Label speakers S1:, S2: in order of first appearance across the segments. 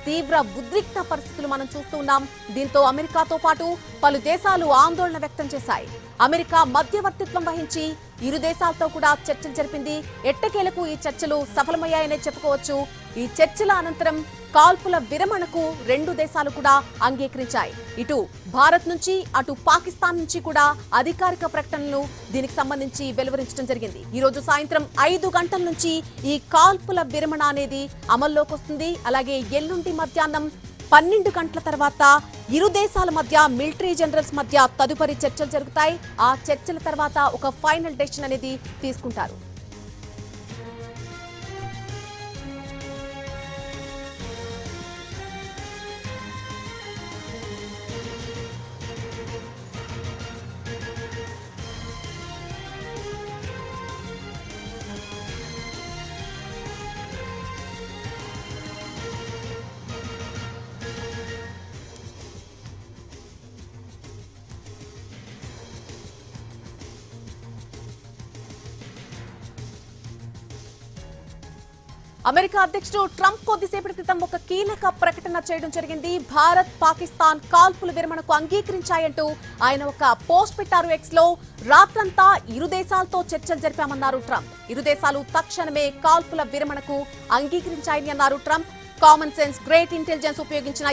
S1: తీవ్ర ఉద్రిక్త పరిస్థితులు మనం చూస్తున్నాం. దీంతో అమెరికాతో పాటు పలు దేశాలు ఆందోళన వ్యక్తం చేశాయి. అమెరికా మధ్యవర్తిత్వం వహించి ఇరు దేశాలతో కూడా చర్చలు జరిపింది. ఎట్టకేలకు ఈ చర్చలు సఫలమయ్యాయనే చెప్పుకోవచ్చు. ఈ చర్చల అనంతరం కాల్పుల విరమణకు రెండు దేశాలు కూడా అంగీకరించాయి. ఇటు భారత్ నుంచి అటు పాకిస్తాన్ నుంచి కూడా అధికారిక ప్రకటనలు దీనికి సంబంధించి వెలువరించడం జరిగింది. ఈ రోజు సాయంత్రం 5 గంటల నుంచి ఈ కాల్పుల విరమణ అనేది అమల్లోకి వస్తుంది. అలాగే ఎల్లుండి మధ్యాహ్నం 12 గంటల తర్వాత ఇరు దేశాల మధ్య మిలిటరీ జనరల్స్ మధ్య తదుపరి చర్చలు జరుగుతాయి. ఆ చర్చల తర్వాత ఒక ఫైనల్ డెసిషన్ అనేది తీసుకుంటారు. అమెరికా అధ్యక్షుడు ట్రంప్ కొద్దిసేపటి క్రితం ఒక కీలక ప్రకటన చేయడం జరిగింది. భారత్ పాకిస్తాన్ కాల్పుల విరమణకు అంగీకరించాయంటూ ఆయన ఒక పోస్ట్ పెట్టారు ఎక్స్ లో. రాత్రంతా ఇరు దేశాలతో చర్చలు జరిపామన్నారు ట్రంప్. ఇరు దేశాలు తక్షణమే కాల్పుల విరమణకు అంగీకరించాయని అన్నారు Trump. Common sense, great intelligence ఉపయోగించిన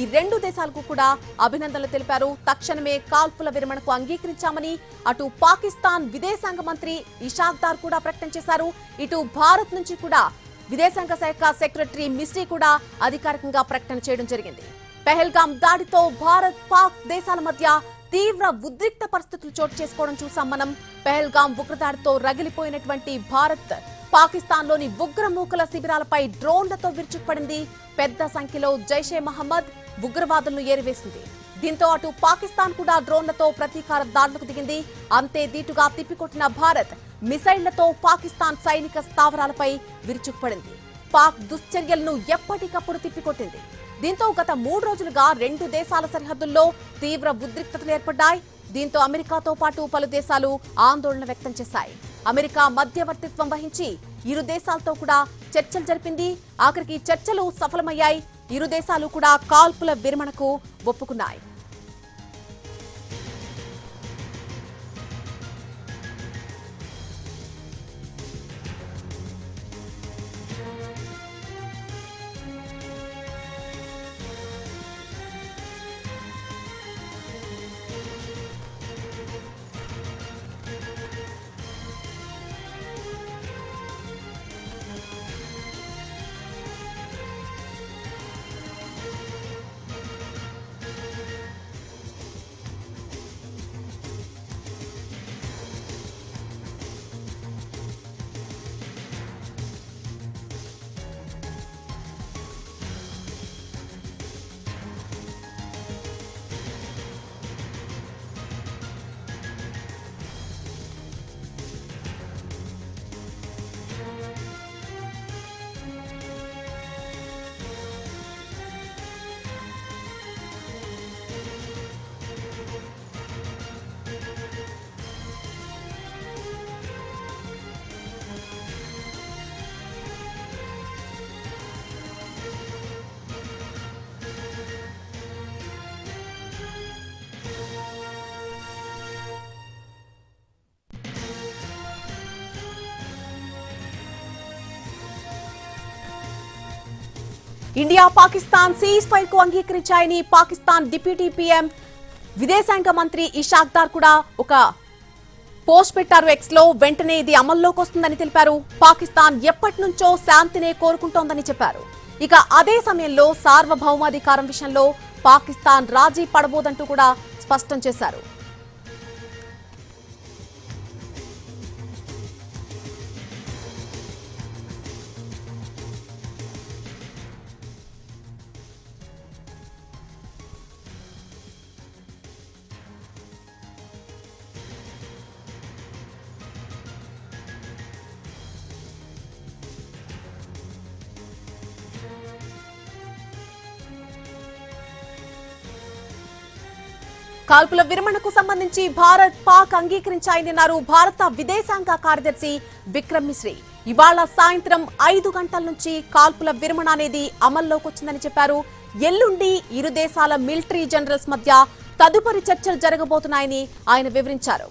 S1: ఈ రెండు దేశాలకు కూడా అభినందనలు తెలిపారు. తక్షణమే కాల్పుల విరమణకు అంగీకరించామని అటు పాకిస్తాన్ విదేశాంగ మంత్రి ఇషాక్ దార్ కూడా ప్రకటన చేశారు. ఇటు భారత్ నుంచి కూడా విదేశాంగ శాఖ సెక్రటరీ మిస్రీ కూడా అధికారికంగా ప్రకటన చేయడం జరిగింది. పెహల్గాం దాడితో భారత్ పాక్ దేశాల మధ్య తీవ్ర ఉద్రిక్త పరిస్థితులు చోటు చేసుకోవడం చూసాం మనం. పెహల్గాం ఉగ్రదాడితో రగిలిపోయినటువంటి భారత్ పాకిస్తాన్లోని ఉగ్రమూకల శిబిరాలపై డ్రోన్లతో విరుచుకుపడింది. పెద్ద సంఖ్యలో జైషే మహమ్మద్ ఉగ్రవాదులను ఏరివేసింది. దీంతో అటు పాకిస్తాన్ కూడా డ్రోన్లతో ప్రతీకార దాడులకు దిగింది. అంతే దీటుగా తిప్పికొట్టిన భారత్ మిసైళ్లతో పాకిస్తాన్ సైనిక స్థావరాలపై విరుచుకుపడింది. పాక్ దుశ్చర్యలను ఎప్పటికప్పుడు తిప్పికొట్టింది. దీంతో గత 3 రోజులుగా రెండు దేశాల సరిహద్దుల్లో తీవ్ర ఉద్రిక్తతలు ఏర్పడ్డాయి. దీంతో అమెరికాతో పాటు పలు దేశాలు ఆందోళన వ్యక్తం చేశాయి. అమెరికా మధ్యవర్తిత్వం వహించి ఇరు దేశాలతో కూడా చర్చలు జరిపింది. ఆఖరికి చర్చలు సఫలమయ్యాయి. ఇరు దేశాలు కూడా కాల్పుల విరమణకు ఒప్పుకున్నాయి. ఇండియా పాకిస్తాన్ సీజ్ ఫైర్ కు అంగీకరించాయని పాకిస్తాన్ డిప్యూటీ పీఎం విదేశాంగ మంత్రి ఇషాక్ దార్ కూడా ఒక పోస్ట్ పెట్టారు ఎక్స్ లో. వెంటనే ఇది అమల్లోకి వస్తుందని తెలిపారు. పాకిస్తాన్ ఎప్పటి నుంచో శాంతినే కోరుకుంటోందని చెప్పారు. ఇక అదే సమయంలో సార్వభౌమాధికారం విషయంలో పాకిస్తాన్ రాజీ పడబోదంటూ కూడా స్పష్టం చేశారు. కాల్పుల విరమణకు సంబంధించి భారత్ పాక్ అంగీకరించాయన్నారు భారత విదేశాంగ కార్యదర్శి విక్రమ్ మిశ్రీ. ఇవాళ సాయంత్రం 5 గంటల నుంచి కాల్పుల విరమణ అనేది అమల్లోకి వచ్చిందని చెప్పారు. ఎల్లుండి ఇరు దేశాల మిలిటరీ జనరల్స్ మధ్య తదుపరి చర్చలు జరగబోతున్నాయని ఆయన వివరించారు.